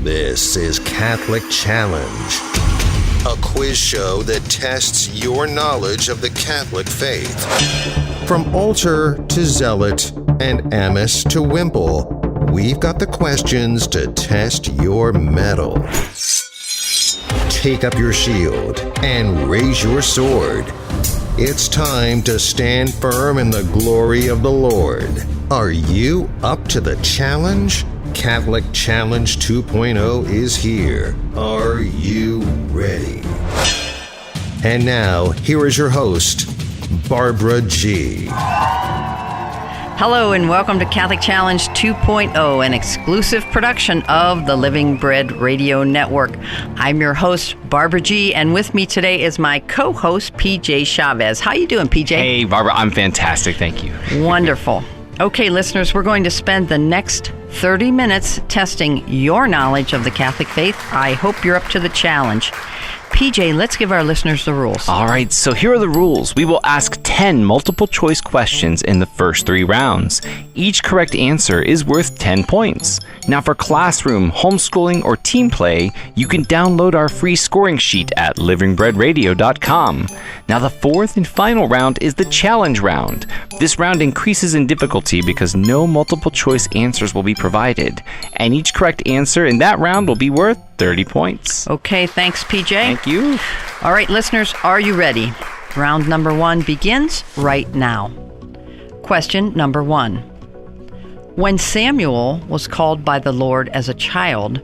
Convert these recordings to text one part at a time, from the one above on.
This is Catholic Challenge, a quiz show that tests your knowledge of the Catholic faith. From altar to zealot and amice to wimple, we've got the questions to test your mettle. Take up your shield and raise your sword. It's time to stand firm in the glory of the Lord. Are you up to the challenge? Catholic Challenge 2.0 is here. Are you ready? And now, here is your host, Barbara G. Hello and welcome to Catholic Challenge 2.0, an exclusive production of the Living Bread Radio Network. I'm your host, Barbara G, and with me today is my co-host, PJ Chavez. How you doing, PJ? Hey, Barbara, I'm fantastic, thank you. Wonderful. Okay, listeners, we're going to spend the next 30 minutes testing your knowledge of the Catholic faith. I hope you're up to the challenge. PJ, let's give our listeners the rules. All right, so here are the rules. We will ask 10 multiple choice questions in the first 3 rounds. Each correct answer is worth 10 points. Now for classroom, homeschooling, or team play, you can download our free scoring sheet at livingbreadradio.com. Now the fourth and final round is the challenge round. This round increases in difficulty because no multiple choice answers will be provided, and each correct answer in that round will be worth 30 points. Okay, thanks, PJ. Thank you. All right, listeners, are you ready? Round number 1 begins right now. Question number 1. When Samuel was called by the Lord as a child,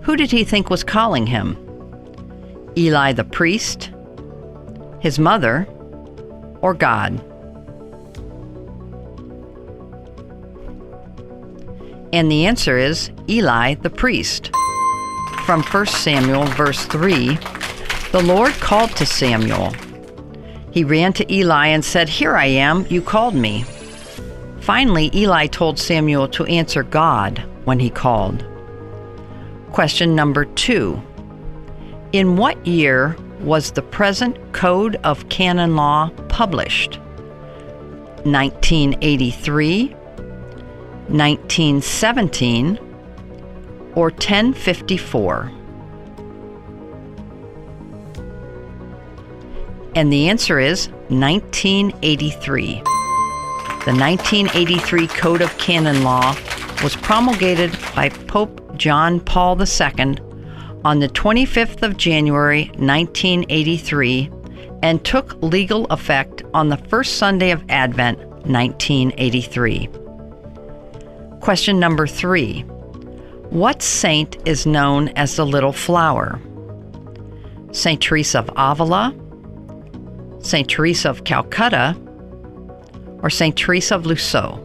who did he think was calling him? Eli the priest, his mother, or God? And the answer is Eli the priest. From 1 Samuel verse 3, the Lord called to Samuel. He ran to Eli and said, "Here I am, you called me." Finally, Eli told Samuel to answer God when he called. Question number 2. In what year was the present Code of Canon Law published? 1983, 1917, or 1054? And the answer is 1983. The 1983 Code of Canon Law was promulgated by Pope John Paul II on the 25th of January 1983 and took legal effect on the first Sunday of Advent, 1983. Question number 3. What saint is known as the Little Flower? Saint Teresa of Avila, Saint Teresa of Calcutta, or Saint Teresa of Lisieux?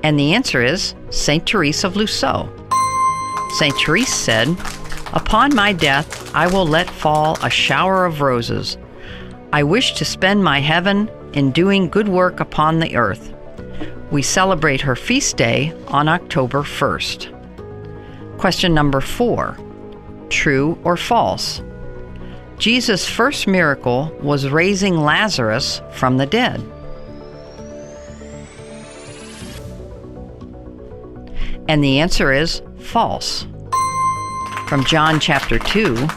And the answer is Saint Teresa of Lisieux. Saint Teresa said, "Upon my death, I will let fall a shower of roses. I wish to spend my heaven in doing good work upon the earth." We celebrate her feast day on October 1st. Question number 4. True or false? Jesus' first miracle was raising Lazarus from the dead. And the answer is false. From John chapter 2,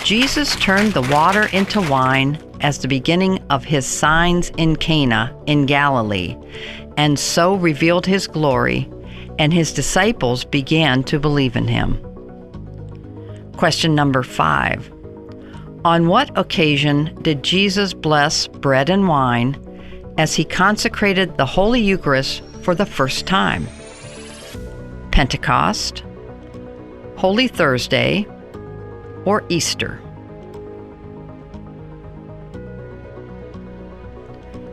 Jesus turned the water into wine as the beginning of his signs in Cana in Galilee, and so revealed his glory, and his disciples began to believe in him. Question number 5. On what occasion did Jesus bless bread and wine as he consecrated the Holy Eucharist for the first time? Pentecost, Holy Thursday, or Easter?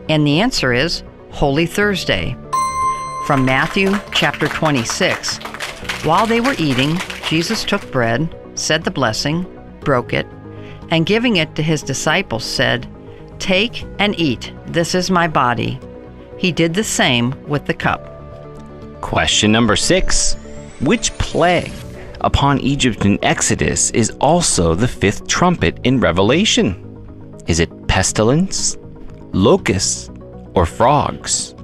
And the answer is Holy Thursday. From Matthew chapter 26, while they were eating, Jesus took bread, said the blessing, broke it, and giving it to his disciples said, "Take and eat, this is my body." He did the same with the cup. Question number 6. Which plague upon Egypt in Exodus is also the 5th trumpet in Revelation? Is it pestilence, locusts, or frogs?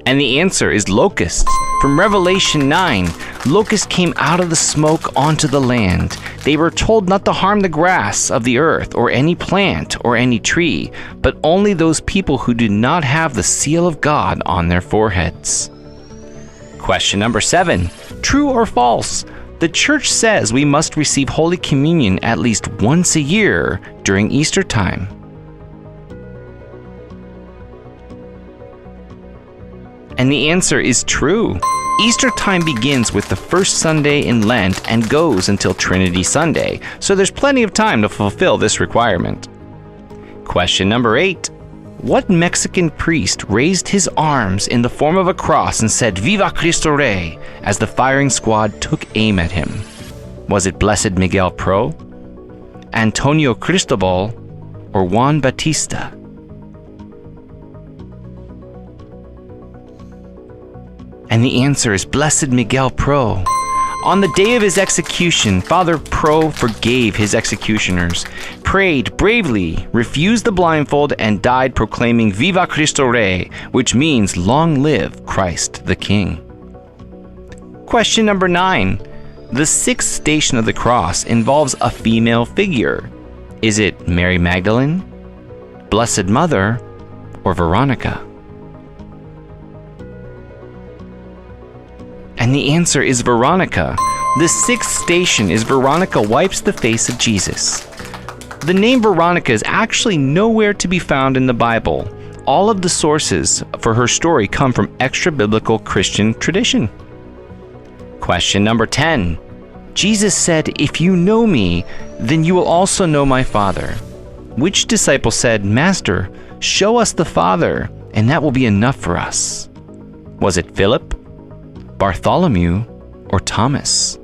And the answer is locusts. From Revelation 9, locusts came out of the smoke onto the land. They were told not to harm the grass of the earth or any plant or any tree, but only those people who did not have the seal of God on their foreheads. Question number 7. True or false? The church says we must receive Holy Communion at least once a year during Easter time. And the answer is true. Easter time begins with the first Sunday in Lent and goes until Trinity Sunday, so there's plenty of time to fulfill this requirement. Question number 8. What Mexican priest raised his arms in the form of a cross and said, "Viva Cristo Rey," as the firing squad took aim at him? Was it Blessed Miguel Pro, Antonio Cristobal, or Juan Batista? And the answer is Blessed Miguel Pro. On the day of his execution, Father Pro forgave his executioners, prayed bravely, refused the blindfold, and died proclaiming Viva Cristo Rey, which means long live Christ the King. Question number 9. The sixth station of the cross involves a female figure. Is it Mary Magdalene, Blessed Mother, or Veronica? And the answer is Veronica. The sixth station is Veronica wipes the face of Jesus. The name Veronica is actually nowhere to be found in the Bible. All of the sources for her story come from extra-biblical Christian tradition. Question number 10. Jesus said, "If you know me, then you will also know my Father." Which disciple said, "Master, show us the Father, and that will be enough for us"? Was it Philip, Bartholomew, or Thomas?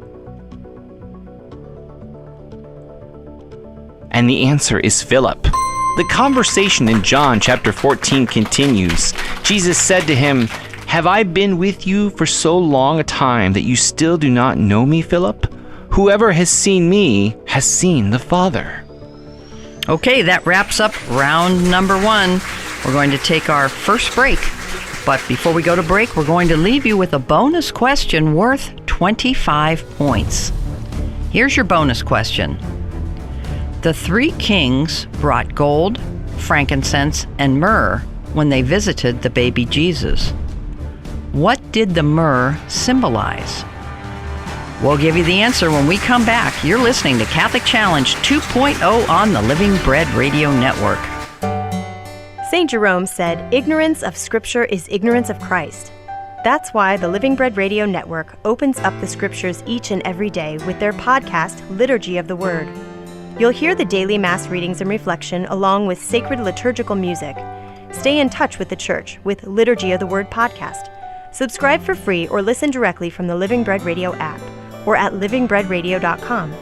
And the answer is Philip. The conversation in John chapter 14 continues. Jesus said to him, "Have I been with you for so long a time that you still do not know me, Philip? Whoever has seen me has seen the Father." Okay, that wraps up round number 1. We're going to take our first break. But before we go to break, we're going to leave you with a bonus question worth 25 points. Here's your bonus question. The 3 kings brought gold, frankincense, and myrrh when they visited the baby Jesus. What did the myrrh symbolize? We'll give you the answer when we come back. You're listening to Catholic Challenge 2.0 on the Living Bread Radio Network. St. Jerome said, "Ignorance of Scripture is ignorance of Christ." That's why the Living Bread Radio Network opens up the Scriptures each and every day with their podcast, Liturgy of the Word. You'll hear the daily Mass readings and reflection along with sacred liturgical music. Stay in touch with the Church with Liturgy of the Word podcast. Subscribe for free or listen directly from the Living Bread Radio app or at livingbreadradio.com.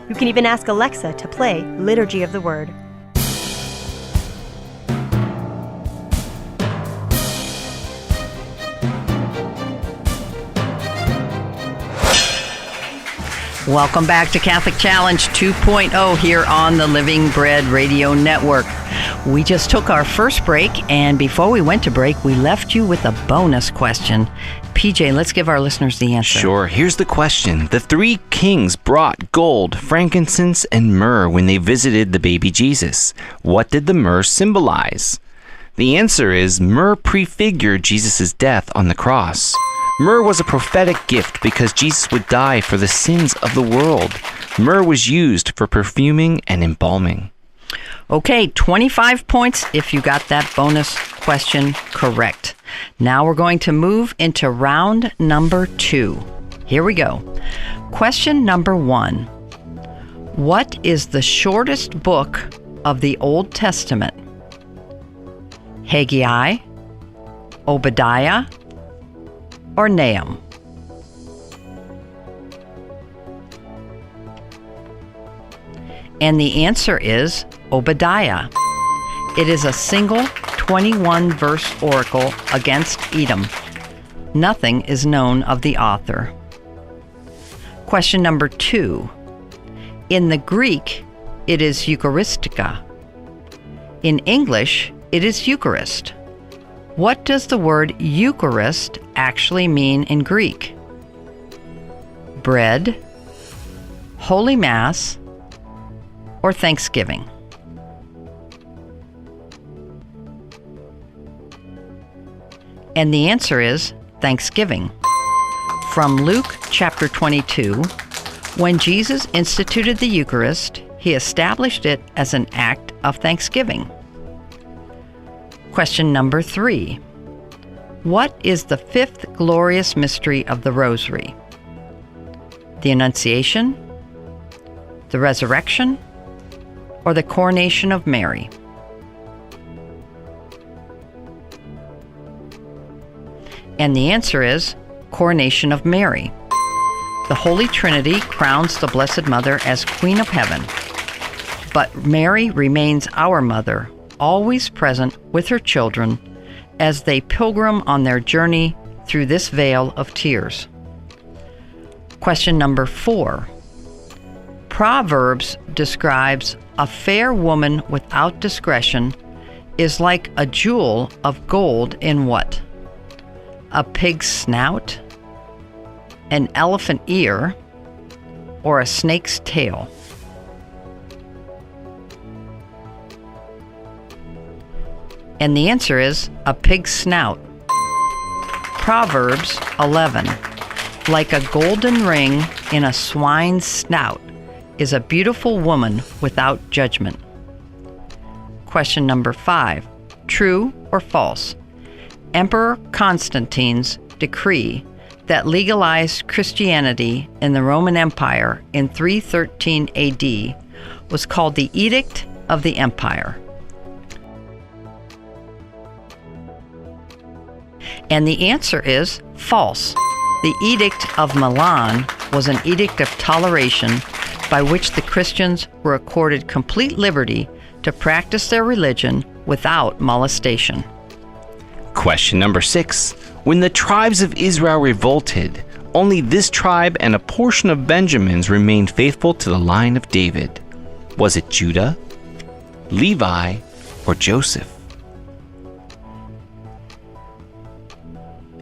You can even ask Alexa to play Liturgy of the Word. Welcome back to Catholic Challenge 2.0 here on the Living Bread Radio Network. We just took our first break, and before we went to break, we left you with a bonus question. PJ, let's give our listeners the answer. Sure. Here's the question. The 3 kings brought gold, frankincense, and myrrh when they visited the baby Jesus. What did the myrrh symbolize? The answer is myrrh prefigured Jesus' death on the cross. Myrrh was a prophetic gift because Jesus would die for the sins of the world. Myrrh was used for perfuming and embalming. Okay, 25 points if you got that bonus question correct. Now we're going to move into round number 2. Here we go. Question number 1. What is the shortest book of the Old Testament? Haggai, Obadiah, or Nahum? And the answer is Obadiah. It is a single 21-verse oracle against Edom. Nothing is known of the author. Question number 2. In the Greek, it is Eucharistica. In English, it is Eucharist. What does the word Eucharist actually mean in Greek? Bread, Holy Mass, or Thanksgiving? And the answer is Thanksgiving. From Luke chapter 22, when Jesus instituted the Eucharist, he established it as an act of thanksgiving. Question number 3. What is the fifth glorious mystery of the Rosary? The Annunciation, the Resurrection, or the Coronation of Mary? And the answer is Coronation of Mary. The Holy Trinity crowns the Blessed Mother as Queen of Heaven, but Mary remains our Mother, always present with her children as they pilgrim on their journey through this vale of tears. Question number 4. Proverbs describes a fair woman without discretion is like a jewel of gold in what? A pig's snout, an elephant ear, or a snake's tail? And the answer is a pig's snout. Proverbs 11. Like a golden ring in a swine's snout is a beautiful woman without judgment. Question number 5. True or false? Emperor Constantine's decree that legalized Christianity in the Roman Empire in 313 AD was called the Edict of the Empire. And the answer is false. The Edict of Milan was an edict of toleration by which the Christians were accorded complete liberty to practice their religion without molestation. Question number 6. When the tribes of Israel revolted, only this tribe and a portion of Benjamin's remained faithful to the line of David. Was it Judah, Levi, or Joseph?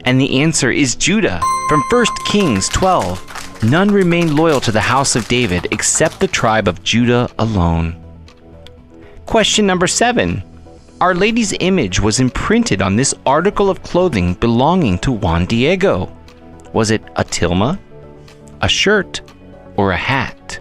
And the answer is Judah. From 1 Kings 12, none remained loyal to the house of David except the tribe of Judah alone. Question number 7. Our Lady's image was imprinted on this article of clothing belonging to Juan Diego. Was it a tilma, a shirt, or a hat?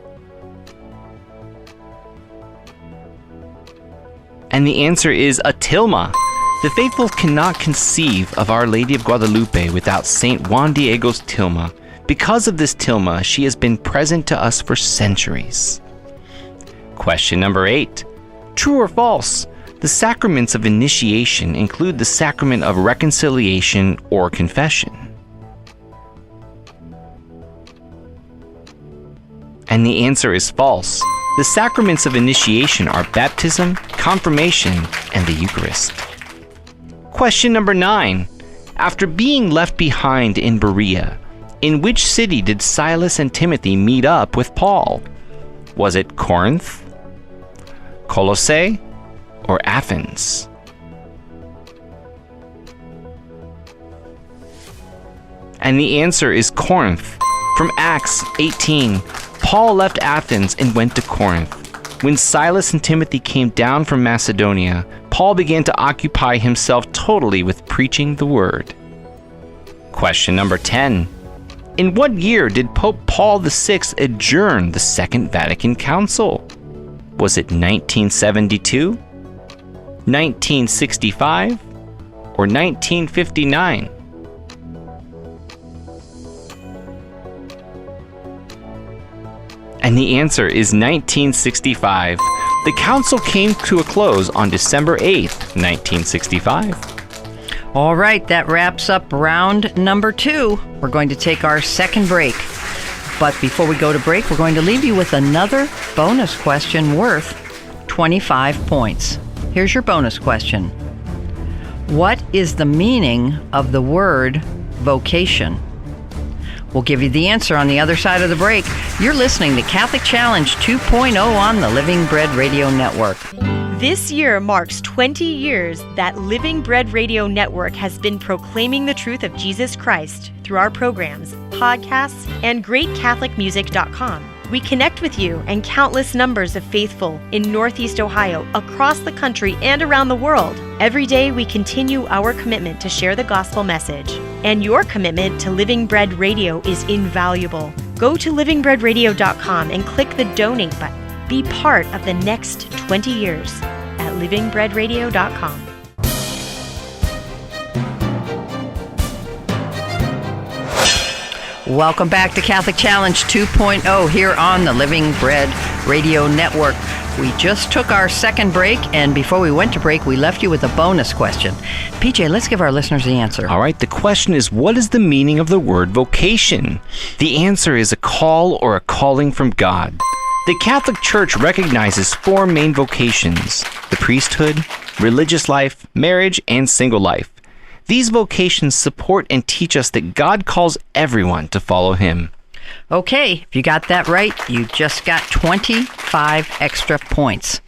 And the answer is a tilma. The faithful cannot conceive of Our Lady of Guadalupe without Saint Juan Diego's tilma. Because of this tilma, she has been present to us for centuries. Question number 8. True or false? The sacraments of initiation include the sacrament of reconciliation or confession. And the answer is false. The sacraments of initiation are baptism, confirmation, and the Eucharist. Question number 9. After being left behind in Berea, in which city did Silas and Timothy meet up with Paul? Was it Corinth, Colossae, or Athens? And the answer is Corinth. From Acts 18, Paul left Athens and went to Corinth. When Silas and Timothy came down from Macedonia, Paul began to occupy himself totally with preaching the word. Question number 10. In what year did Pope Paul VI adjourn the Second Vatican Council? Was it 1972, 1965, or 1959? And the answer is 1965. The council came to a close on December 8th, 1965. All right, that wraps up round number 2. We're going to take our second break. But before we go to break, we're going to leave you with another bonus question worth 25 points. Here's your bonus question. What is the meaning of the word vocation? We'll give you the answer on the other side of the break. You're listening to Catholic Challenge 2.0 on the Living Bread Radio Network. This year marks 20 years that Living Bread Radio Network has been proclaiming the truth of Jesus Christ through our programs, podcasts, and GreatCatholicMusic.com. We connect with you and countless numbers of faithful in Northeast Ohio, across the country, and around the world. Every day we continue our commitment to share the gospel message. And your commitment to Living Bread Radio is invaluable. Go to livingbreadradio.com and click the donate button. Be part of the next 20 years at livingbreadradio.com. Welcome back to Catholic Challenge 2.0 here on the Living Bread Radio Network. We just took our second break, and before we went to break, we left you with a bonus question. PJ, let's give our listeners the answer. All right, the question is, what is the meaning of the word vocation? The answer is a call or a calling from God. The Catholic Church recognizes four main vocations: the priesthood, religious life, marriage, and single life. These vocations support and teach us that God calls everyone to follow Him. Okay, if you got that right, you just got 25 extra points.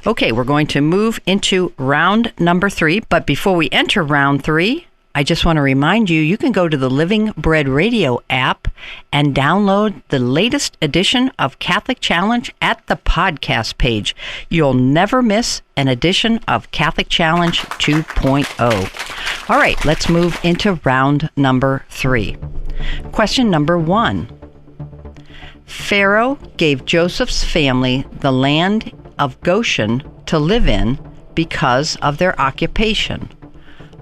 Okay, we're going to move into round number 3, but before we enter round 3, I just want to remind you, you can go to the Living Bread Radio app and download the latest edition of Catholic Challenge at the podcast page. You'll never miss an edition of Catholic Challenge 2.0. All right, let's move into round number 3. Question number 1. Pharaoh gave Joseph's family the land of Goshen to live in because of their occupation.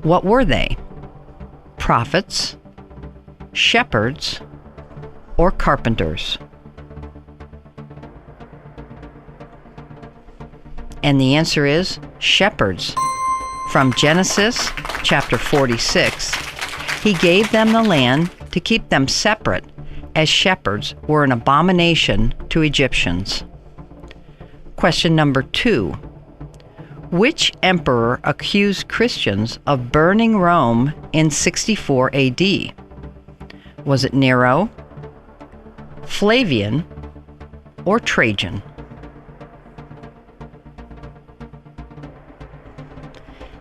What were they? Prophets, shepherds, or carpenters? And the answer is shepherds. From Genesis chapter 46, He gave them the land to keep them separate, as shepherds were an abomination to Egyptians. Question number 2. Which emperor accused Christians of burning Rome in 64 AD? Was it Nero, Flavian, or Trajan?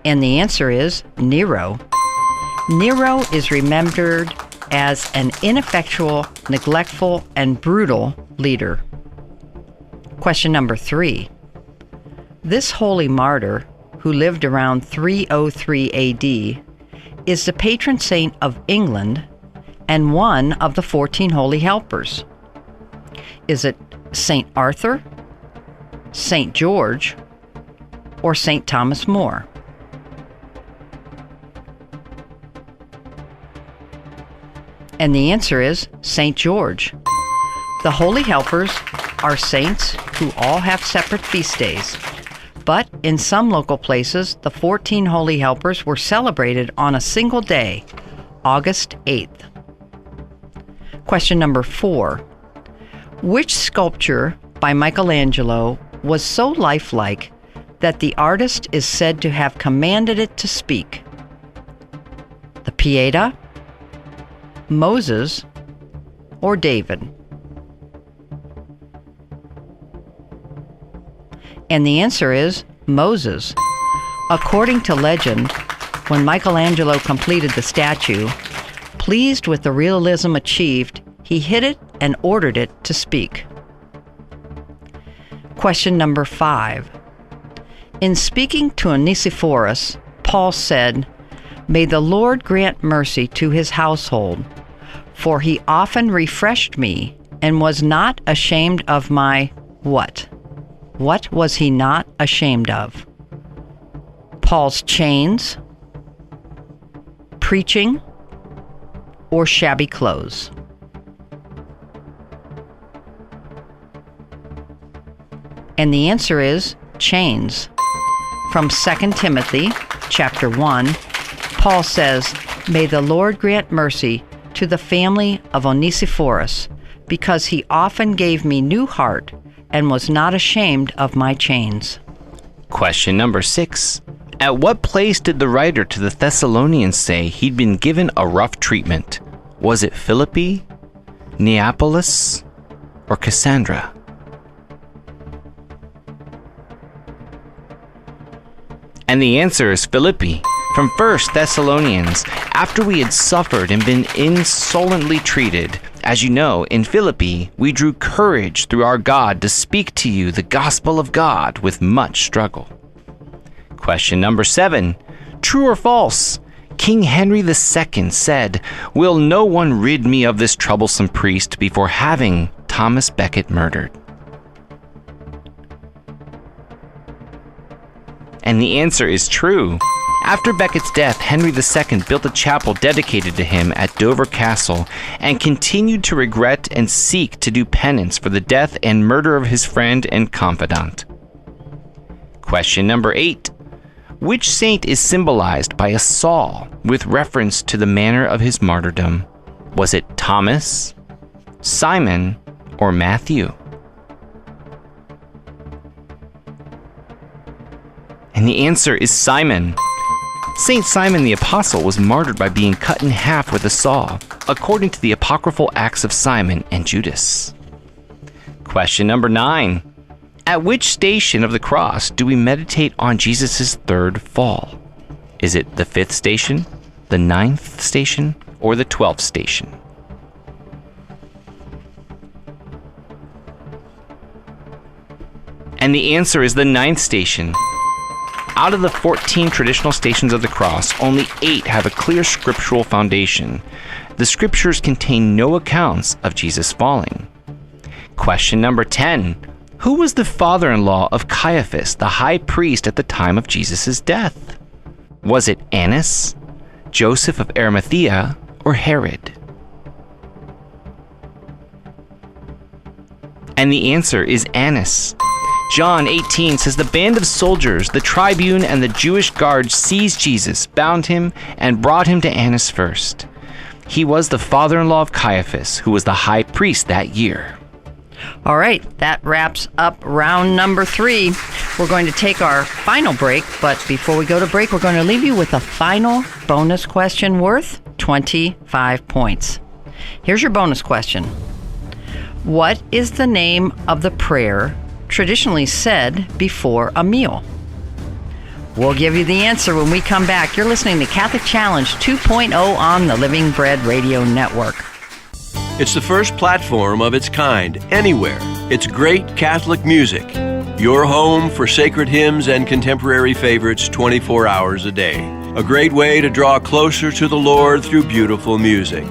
And the answer is Nero. Nero is remembered as an ineffectual, neglectful, and brutal leader. Question number 3. This holy martyr, who lived around 303 AD, is the patron saint of England and one of the 14 holy helpers. Is it St. Arthur, St. George, or St. Thomas More? And the answer is St. George. The holy helpers are saints who all have separate feast days. But in some local places, the 14 holy helpers were celebrated on a single day, August 8th. Question number 4. Which sculpture by Michelangelo was so lifelike that the artist is said to have commanded it to speak? The Pieta, Moses, or David? And the answer is Moses. According to legend, when Michelangelo completed the statue, pleased with the realism achieved, he hid it and ordered it to speak. Question number 5. In speaking to Onesiphorus, Paul said, "May the Lord grant mercy to his household, for he often refreshed me and was not ashamed of my" what? What was he not ashamed of? Paul's chains, preaching, or shabby clothes? And the answer is chains. From 2 Timothy chapter 1, Paul says, "May the Lord grant mercy to the family of Onesiphorus, because he often gave me new heart and was not ashamed of my chains." Question number 6. At what place did the writer to the Thessalonians say he'd been given a rough treatment? Was it Philippi, Neapolis, or Cassandra? And the answer is Philippi. From 1 Thessalonians, after we had suffered and been insolently treated, as you know, in Philippi, we drew courage through our God to speak to you the gospel of God with much struggle. Question number 7. True or false? King Henry II said, "Will no one rid me of this troublesome priest," before having Thomas Becket murdered? And the answer is true. After Becket's death, Henry II built a chapel dedicated to him at Dover Castle and continued to regret and seek to do penance for the death and murder of his friend and confidant. Question number 8. Which saint is symbolized by a saw with reference to the manner of his martyrdom? Was it Thomas, Simon, or Matthew? And the answer is Simon. Saint Simon the Apostle was martyred by being cut in half with a saw, according to the apocryphal Acts of Simon and Judas. Question number 9. At which station of the cross do we meditate on Jesus' third fall? Is it the 5th station, the 9th station, or the 12th station? And the answer is the 9th station. Out of the 14 traditional stations of the cross, only 8 have a clear scriptural foundation. The scriptures contain no accounts of Jesus falling. Question number 10. Who was the father-in-law of Caiaphas, the high priest at the time of Jesus' death? Was it Annas, Joseph of Arimathea, or Herod? And the answer is Annas. John 18 says the band of soldiers, the tribune, and the Jewish guard seized Jesus, bound him, and brought him to Annas first. He was the father-in-law of Caiaphas, who was the high priest that year. All right, that wraps up round number 3. We're going to take our final break, but before we go to break, we're going to leave you with a final bonus question worth 25 points. Here's your bonus question. What is the name of the prayer traditionally said before a meal? We'll give you the answer when we come back. You're listening to Catholic Challenge 2.0 on the Living Bread Radio Network. It's the first platform of its kind anywhere. It's great Catholic music. Your home for sacred hymns and contemporary favorites 24 hours a day. A great way to draw closer to the Lord through beautiful music.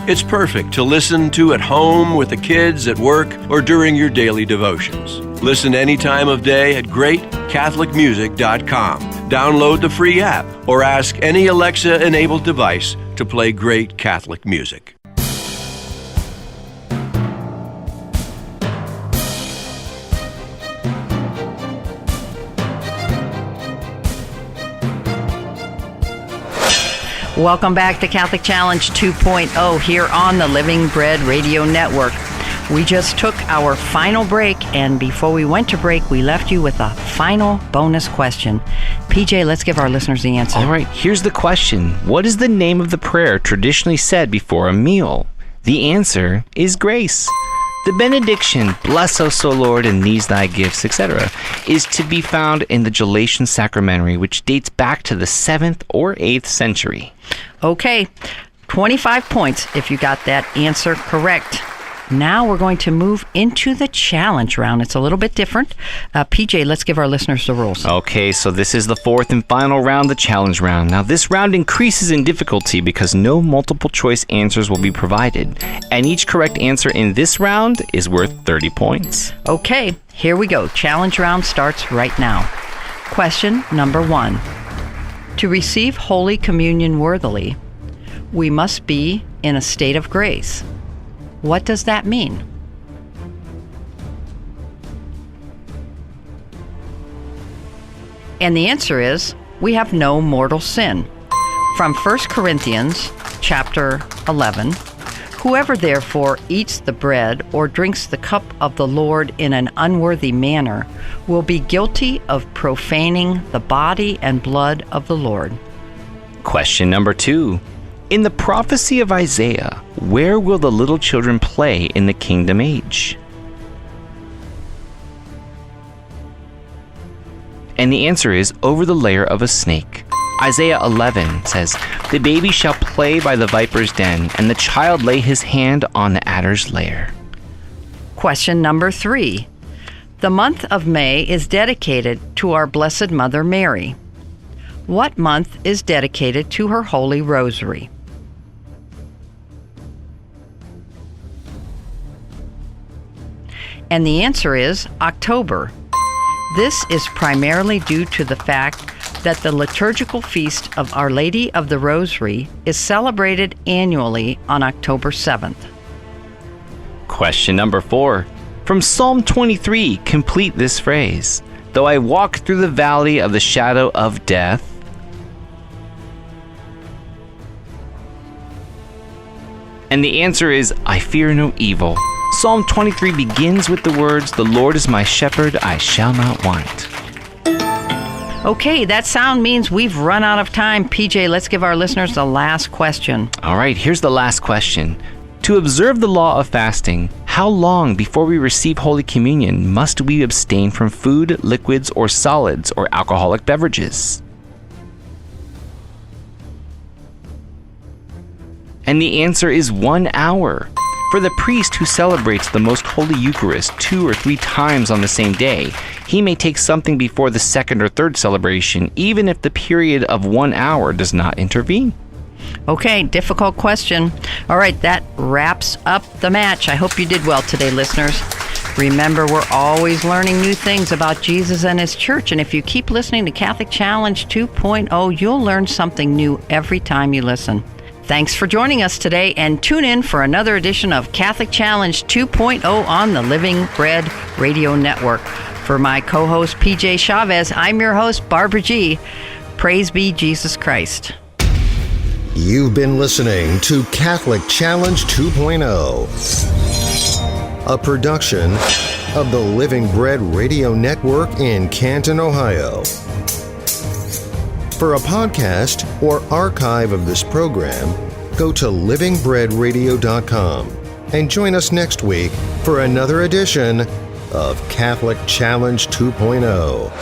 It's perfect to listen to at home with the kids, at work, or during your daily devotions. Listen any time of day at greatcatholicmusic.com. Download the free app or ask any Alexa-enabled device to play great Catholic music. Welcome back to Catholic Challenge 2.0 here on the Living Bread Radio Network. We just took our final break, and before we went to break, we left you with a final bonus question. PJ, let's give our listeners the answer. All right, here's the question. What is the name of the prayer traditionally said before a meal? The answer is grace. The benediction, bless us, O Lord, and these thy gifts, etc., is to be found in the Gelatian Sacramentary, which dates back to the 7th or 8th century. Okay, 25 points if you got that answer correct. Now we're going to move into the challenge round. It's a little bit different. PJ, let's give our listeners the rules. Okay, so this is the 4th and final round, the challenge round. Now, this round increases in difficulty because no multiple choice answers will be provided. And each correct answer in this round is worth 30 points. Okay, here we go. Challenge round starts right now. Question number 1. To receive Holy Communion worthily, we must be in a state of grace. What does that mean? And the answer is, we have no mortal sin. From 1 Corinthians chapter 11, whoever therefore eats the bread or drinks the cup of the Lord in an unworthy manner will be guilty of profaning the body and blood of the Lord. Question number 2. In the prophecy of Isaiah, where will the little children play in the kingdom age? And the answer is over the lair of a snake. Isaiah 11 says, "The baby shall play by the viper's den, and the child lay his hand on the adder's lair." Question number 3. The month of May is dedicated to our Blessed Mother Mary. What month is dedicated to her Holy Rosary? And the answer is October. This is primarily due to the fact that the liturgical feast of Our Lady of the Rosary is celebrated annually on October 7th. Question number 4. From Psalm 23, complete this phrase. Though I walk through the valley of the shadow of death. And the answer is, I fear no evil. Psalm 23 begins with the words, "The Lord is my shepherd, I shall not want." Okay, that sound means we've run out of time. PJ, let's give our listeners the last question. All right, here's the last question. To observe the law of fasting, how long before we receive Holy Communion must we abstain from food, liquids, or solids, or alcoholic beverages? And the answer is 1 hour. For the priest who celebrates the Most Holy Eucharist 2 or 3 times on the same day, he may take something before the second or third celebration, even if the period of 1 hour does not intervene. Okay, difficult question. All right, that wraps up the match. I hope you did well today, listeners. Remember, we're always learning new things about Jesus and His church, and if you keep listening to Catholic Challenge 2.0, you'll learn something new every time you listen. Thanks for joining us today, and tune in for another edition of Catholic Challenge 2.0 on the Living Bread Radio Network. For my co-host, PJ Chavez, I'm your host, Barbara G. Praise be Jesus Christ. You've been listening to Catholic Challenge 2.0, a production of the Living Bread Radio Network in Canton, Ohio. For a podcast or archive of this program, go to livingbreadradio.com and join us next week for another edition of Catholic Challenge 2.0.